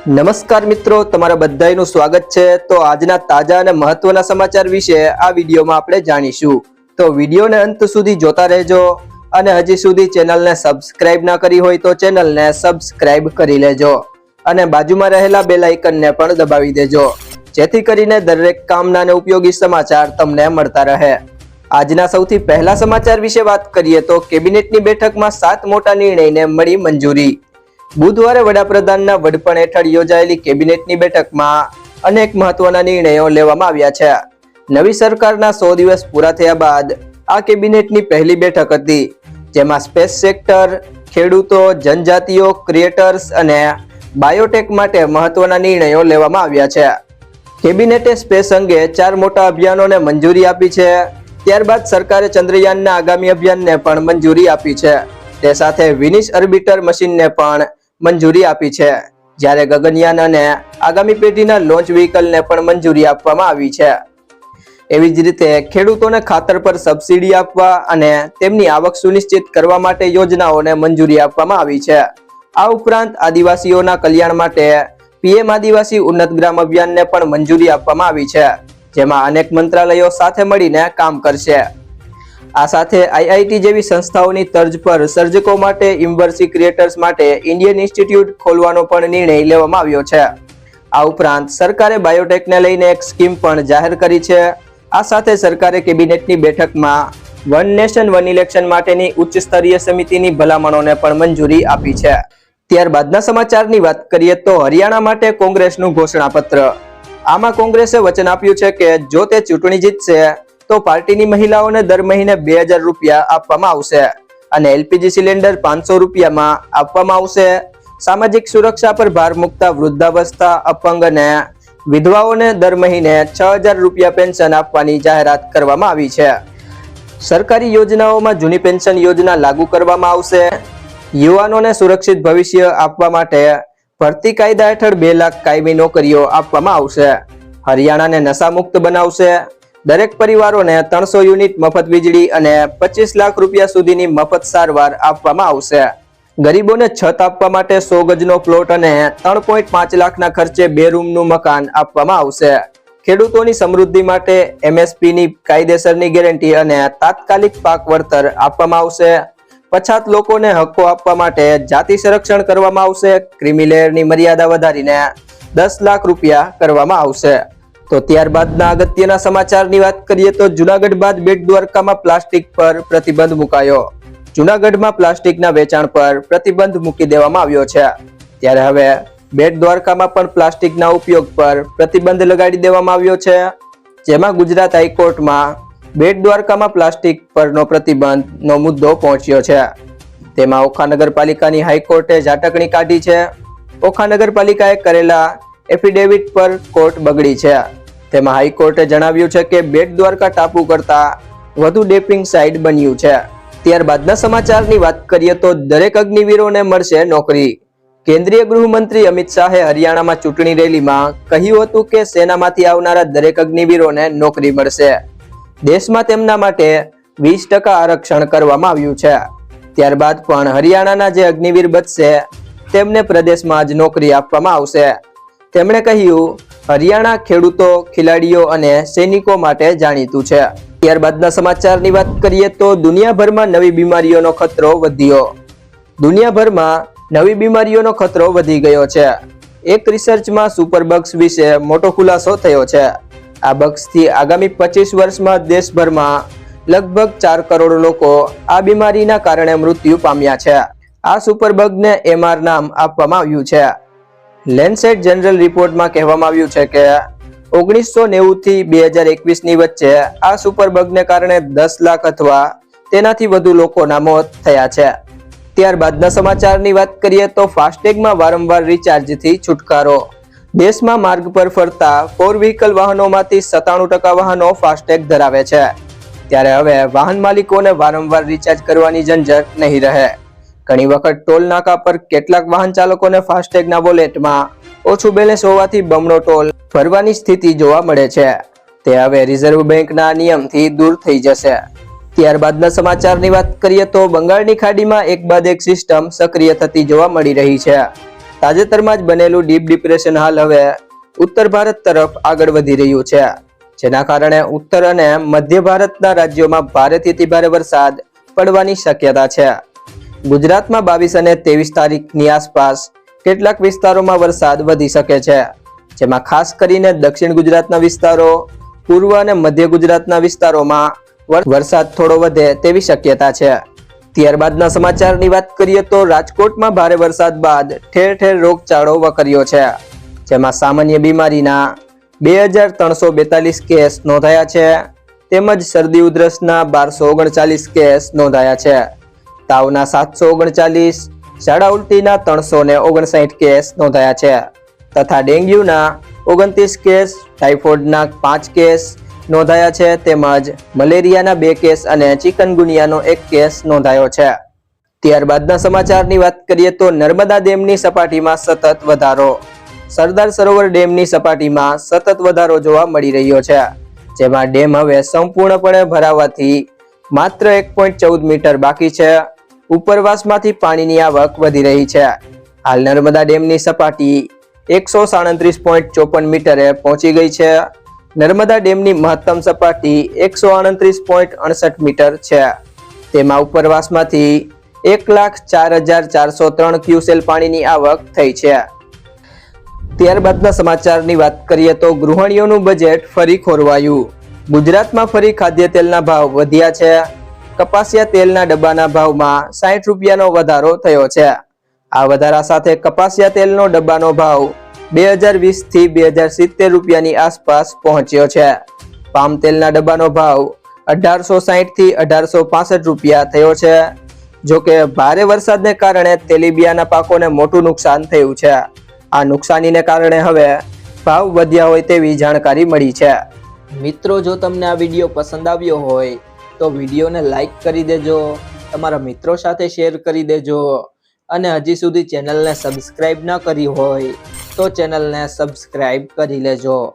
નમસ્કાર મિત્રો, તમારા બધાનું સ્વાગત છે। તો આજના તાજા અને મહત્વના સમાચાર વિશે આ વિડીયોમાં આપણે જાણીશું। તો વિડીયોને અંત સુધી જોતા રહેજો અને હજી સુધી ચેનલને સબસ્ક્રાઇબ ના કરી હોય તો ચેનલને સબસ્ક્રાઇબ કરી લેજો અને બાજુમાં રહેલા બેલ આઇકનને પણ દબાવી દેજો, જેથી કરીને દરેક કામના અને ઉપયોગી સમાચાર તમને મળતા રહે। આજના સૌથી પહેલા સમાચાર વિશે વાત કરીએ તો કેબિનેટની બેઠકમાં 7 મોટા નિર્ણયને મળી મંજૂરી। બુધવારે વડાપ્રધાનના વડપણ હેઠળ યોજાયેલી કેબિનેટની બેઠકમાં અનેક મહત્વના નિર્ણયો લેવામાં આવ્યા છે। નવી સરકારના 100 દિવસ પૂરા થયા બાદ આ કેબિનેટની પહેલી બેઠક હતી, જેમાં સ્પેસ સેક્ટર, ખેડૂતો, જનજાતિઓ, ક્રિએટર્સ અને બાયોટેક માટે મહત્વના નિર્ણયો લેવામાં આવ્યા છે। કેબિનેટે સ્પેસ અંગે 4 મોટા અભિયાનોને મંજૂરી આપી છે। ત્યારબાદ સરકારે ચંદ્રયાનના આગામી અભિયાનને પણ મંજૂરી આપી છે। તે સાથે વિનિસ ઓર્બિટર મશીનને પણ મંજૂરી આપી છે, જ્યારે ગગનયાન અને આગામી પેઢીના લોન્ચ વ્હીકલને પણ મંજૂરી આપવામાં આવી છે। એવી જ રીતે ખેડૂતોને ખાતર પર સબસિડી આપવા અને તેમની આવક સુનિશ્ચિત કરવા માટે યોજનાઓને મંજૂરી આપવામાં આવી છે। આ ઉપરાંત આદિવાસીઓના કલ્યાણ માટે પીએમ આદિવાસી ઉન્નત ગ્રામ અભિયાનને પણ મંજૂરી આપવામાં આવી છે, જેમાં અનેક મંત્રાલયો સાથે મળીને કામ કરશે। આ સાથે આઈઆઈટી જેવી સંસ્થાઓની તર્જ પર સર્જકો માટે ઇમર્સિવ ક્રિએટર્સ માટે ઇન્ડિયન ઇન્સ્ટિટ્યૂટ ખોલવાનો પણ નિર્ણય લેવામાં આવ્યો છે। આ ઉપરાંત સરકારે બાયોટેકને લઈને એક સ્કીમ પણ જાહેર કરી છે। આ સાથે સરકારે કેબિનેટની બેઠકમાં વન નેશન વન ઇલેક્શન માટેની ઉચ્ચ સ્તરીય સમિતિની ભલામણોને પણ મંજૂરી આપી છે। ત્યારબાદના સમાચારની વાત કરીએ તો હરિયાણા માટે કોંગ્રેસનું ઘોષણાપત્ર। આમાં કોંગ્રેસે વચન આપ્યું છે કે જો તે ચૂંટણી જીતશે તો પાર્ટીની મહિલાઓને દર મહિને 2000 રૂપિયા આપવામાં આવશે અને એલપીજી સિલિન્ડર 500 રૂપિયામાં આપવામાં આવશે। સામાજિક સુરક્ષા પર ભાર મૂકતા વૃદ્ધાવસ્થા, અપંગ અને વિધવાઓને દર મહિને 6000 રૂપિયા પેન્શન આપવાની જાહેરાત કરવામાં આવી છે। સરકારી યોજનાઓમાં જૂની પેન્શન યોજના લાગુ કરવામાં આવશે। યુવાનોને સુરક્ષિત ભવિષ્ય આપવા માટે ભરતી કાયદા હેઠળ 2 લાખ કાયમી નોકરીઓ આપવામાં આવશે। હરિયાણાને નશામુક્ત બનાવશે। દરેક પરિવારોને 300 યુનિટ મફત વીજળી અને 25 લાખ રૂપિયા સુધીની મફત સારવાર આપવામાં આવશે। ગરીબોને છત આપવા માટે 100 ગજનો પ્લોટ અને 3.5 લાખના ખર્ચે 2 રૂમનું મકાન આપવામાં આવશે। ખેડૂતોની સમૃદ્ધિ માટે એમએસપીની કાયદેસરની ગેરંટી અને તાત્કાલિક પાક વળતર આપવામાં આવશે। પછાત લોકોને હક્કો આપવા માટે જાતિ સંરક્ષણ કરવામાં આવશે। ક્રિમિલેયરની મર્યાદા વધારીને 10 લાખ રૂપિયા કરવામાં આવશે। તો ત્યારબાદના અગત્યના સમાચારની વાત કરીએ તો જૂનાગઢ બાદ બેટ દ્વારકામાં પ્લાસ્ટિક પર પ્રતિબંધ મુકાયો। જૂનાગઢમાં પ્લાસ્ટિકના વેચાણ પર પ્રતિબંધ મૂકી દેવામાં આવ્યો છે, ત્યારે હવે બેટ દ્વારકામાં પણ પ્લાસ્ટિકના ઉપયોગ પર પ્રતિબંધ લગાડી દેવામાં આવ્યો છે, જેમાં ગુજરાત હાઈકોર્ટમાં બેટ દ્વારકામાં પ્લાસ્ટિક પરનો પ્રતિબંધનો મુદ્દો પહોંચ્યો છે। તેમાં ઓખા નગરપાલિકાની હાઈકોર્ટે ઝાટકણી કાઢી છે। ઓખા નગરપાલિકાએ કરેલા એફિડેવિટ પર કોર્ટ બગડી છે। તેમાં હાઈકોર્ટે જણાવ્યું છે કે બેટ દ્વારકા ટાપુ કરતા વધુ ડેપિંગ સાઇટ બન્યું છે। ત્યારબાદના સમાચારની વાત કરીએ તો દરેક અગ્નિવીરોને મળશે નોકરી। કેન્દ્રીય ગૃહમંત્રી અમિત શાહે હરિયાણામાં ચૂંટણી રેલીમાં કહ્યું હતું કે સેનામાંથી આવનારા દરેક અગ્નિવીરોને નોકરી મળશે। દેશમાં તેમના માટે 20% આરક્ષણ કરવામાં આવ્યું છે। ત્યારબાદ પણ હરિયાણાના જે અગ્નિવીર બચશે તેમને પ્રદેશમાં જ નોકરી આપવામાં આવશે। તેમણે કહ્યું, હરિયાણા ખેડૂતો, ખેલાડીઓ અને સૈનિકો માટે જાણીતું છે। ત્યારબાદના સમાચારની વાત કરીએ તો દુનિયાભરમાં નવી બીમારીઓનો ખતરો વધ્યો। દુનિયાભરમાં નવી બીમારીઓનો ખતરો વધી ગયો છે। એક રિસર્ચમાં સુપર બગ્સ વિશે મોટો ખુલાસો થયો છે। આ બગ્સથી આગામી 25 વર્ષમાં દેશભરમાં લગભગ 4 કરોડ લોકો આ બીમારીના કારણે મૃત્યુ પામ્યા છે। આ સુપર બગને એમઆર નામ આપવામાં આવ્યું છે। લેન્સેટ જનરલ રિપોર્ટમાં કહેવામાં આવ્યું છે કે 1990 થી 2021 ની વચ્ચે આ સુપર બગને કારણે 10 લાખ અથવા તેનાથી વધુ લોકોના મોત થયા છે। ત્યારબાદના સમાચારની વાત કરીએ તો ફાસ્ટેગમાં વારંવાર રિચાર્જથી છુટકારો। દેશમાં માર્ગ પર ફરતા 4 વ્હીકલ વાહનોમાંથી 97% વાહનો ફાસ્ટેગ ધરાવે છે, ત્યારે હવે વાહન માલિકોને વારંવાર રિચાર્જ કરવાની ઝંઝટ નહીં રહે। ઘણી વખત ટોલ નાકા પર કેટલાક વાહન ચાલકોને ફાસ્ટેગના વોલેટમાં ઓછું બેલેન્સ હોવાથી બમણો ટોલ ભરવાની સ્થિતિ જોવા મળે છે। તે હવે રિઝર્વ બેંકના નિયમથી દૂર થઈ જશે। ત્યારબાદના સમાચારની વાત કરીએ તો બંગાળની ખાડીમાં એક બાદ એક સિસ્ટમ સક્રિય થતી જોવા મળી રહી છે। તાજેતરમાં જ બનેલું ડીપ ડિપ્રેશન હાલ હવે ઉત્તર ભારત તરફ આગળ વધી રહ્યું છે, જેના કારણે ઉત્તર અને મધ્ય ભારતના રાજ્યોમાં ભારેથી અતિ ભારે વરસાદ પડવાની શક્યતા છે. ગુજરાતમાં 22 અને 23 તારીખની આસપાસ કેટલાક વિસ્તારોમાં વરસાદ વધી શકે છે, જેમાં ખાસ કરીને દક્ષિણ ગુજરાતના વિસ્તારો, પૂર્વ અને મધ્ય ગુજરાતના વિસ્તારોમાં વરસાદ થોડો વધે તેવી શક્યતા છે. ત્યારબાદના સમાચારની વાત કરીએ તો રાજકોટમાં ભારે વરસાદ બાદ ઠેર ઠેર રોગચાળો વકર્યો છે, જેમાં સામાન્ય બીમારીના 2342 કેસ નોંધાયા છે, તેમજ શરદી ઉધરસના 1239 કેસ નોંધાયા છે. તાવના 739, ઝાડા ઉલટીના 359 કેસ નોંધાયા છે તથા ડેન્ગ્યુના 29 કેસ, ટાઇફોઇડના 5 કેસ નોંધાયા છે, તેમજ મલેરિયાના 2 કેસ અને ચિકનગુનિયાનો 1 કેસ નોંધાયો છે. ત્યારબાદના સમાચારની વાત કરીએ તો નર્મદા ડેમની સપાટીમાં સતત વધારો. સરદાર સરોવર ડેમની સપાટીમાં સતત વધારો જોવા મળી રહ્યો છે, જેમાં ડેમ હવે સંપૂર્ણપણે ભરાવાથી માત્ર 1.14 મીટર બાકી છે. ઉપરવાસમાંથી પાણીની આવક વધી રહી છે. હાલ નર્મદા ડેમની સપાટી 137.54 મીટરે પહોંચી ગઈ છે. નર્મદા ડેમની મહત્તમ સપાટી 138.68 મીટર છે. તેમાં ઉપરવાસમાંથી 1,04,403 ક્યુસેલ પાણીની આવક થઈ છે. ત્યારબાદના સમાચારની વાત કરીએ તો ગૃહિણીઓનું બજેટ ફરી ખોરવાયું. ગુજરાતમાં ફરી ખાદ્ય તેલના ભાવ વધ્યા છે. કપાસિયા તેલના ડબ્બાના ભાવમાં 60 રૂપિયાનો વધારો થયો છે. આ વધારા સાથે કપાસિયા તેલનો ડબ્બાનો ભાવ 2020 થી 2070 રૂપિયાની આસપાસ પહોંચ્યો છે. પામ તેલના ડબ્બાનો ભાવ 1860 થી 1865 રૂપિયા થયો છે. જો કે ભારે વરસાદને કારણે તેલીબિયાના પાકોને મોટું નુકસાન થયું છે. આ નુકસાનીને કારણે હવે ભાવ વધ્યા હોય તેવી જાણકારી મળી છે. મિત્રો, જો તમને આ વિડીયો પસંદ આવ્યો હોય તો વિડીયોને લાઈક કરી દેજો, તમારા મિત્રો સાથે શેર કરી દેજો અને હજી સુધી ચેનલને સબસ્ક્રાઇબ ન કરી હોય તો ચેનલને સબસ્ક્રાઇબ કરી લેજો.